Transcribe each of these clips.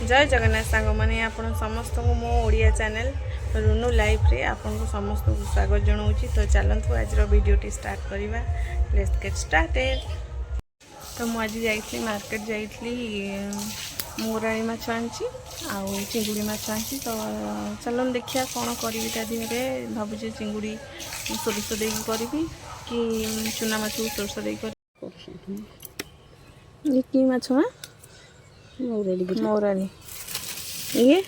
जय जगन्नाथ सांग मैंने आपण समस्त को मो ओडिया चैनल रुनु लाइफ रे आपन को समस्त को स्वागत जनाऊँगी। तो चलतु आज वीडियोटी स्टार्ट करवा। Let's get started. तो मुझे जाइए मार्केट जाइए मोराणी माछ आनी आउ चिंगुड़ी माछ आनी। तो चलन देखिया कौन करी देहरे भावुचे चिंगुड़ी सोरिष दे करी कि चुना माछ सोरिष दे कि माछ मोराणी ये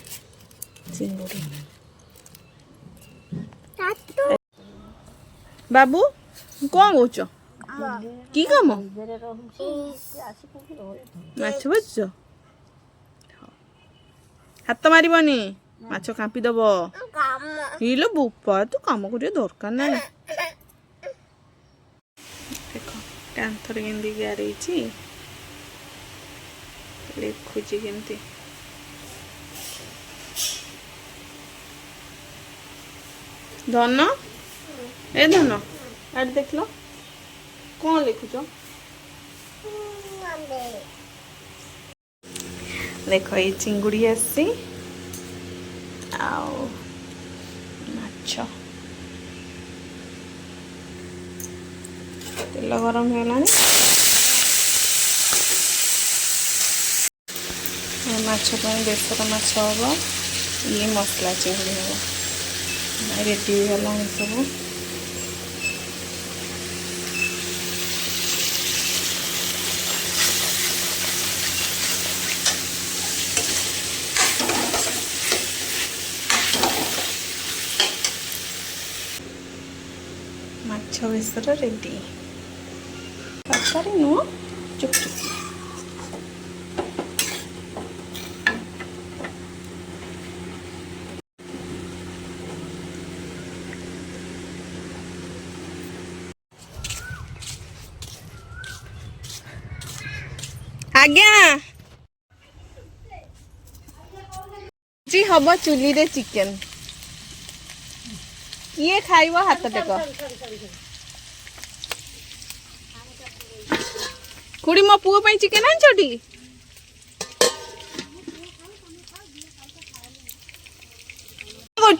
चिंगुड़ी। बाबू कौन कौच कि कम माछ बुझ हाथ मारबनी माछ कांपी दब हिलो बुपा तू कम कर दरकार ना। देख कांथर केंदी गारे लिखुची केमती धन ए धन आठ देख लो कौन लिखुच देख ये चिंगुड़ी आसी आओ माछ तेल गरम है माछ बेसर माछ हम ये मसला चिंगुड़ी हम रेडी होगा सब। माछ बेसर रेडी तरकारी नुह चुप चुप आज्ञा जी हम चुली रे चिकेन ये खाइब हाथ टेक खुड़ी मो पुओ पई चिकेन आन छोटी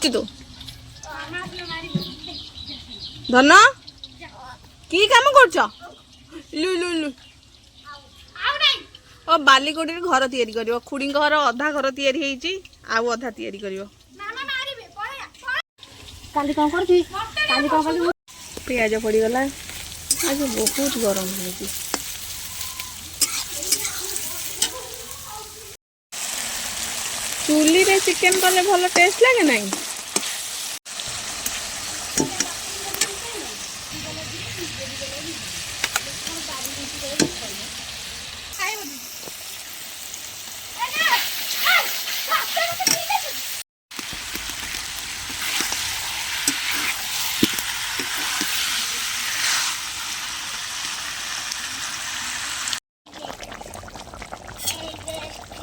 तू धन की काम कर लु लु लु ओ बालीकोटी घर तैयारी करियो खुड़ी घर अधा घर तैयारी हेची आउ अधा तैयारी करियो पियाज पड़गला आज बहुत गरम हो चूली रे चिकेन कले भल टेस्ट लगे नहीं।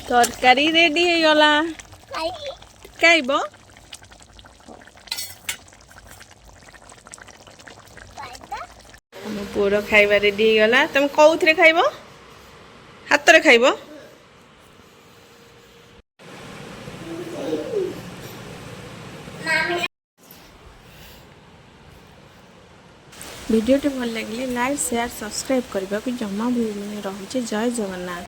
तरकारी रेडी हो गला खाइब पुअर खाइबा रेडी हो गला। तुम कौन खाइब हाथ रे खाइब वीडियो भल लगे लाइक शेयर सब्सक्राइब करने को जमा भूल रही। जय जगन्नाथ।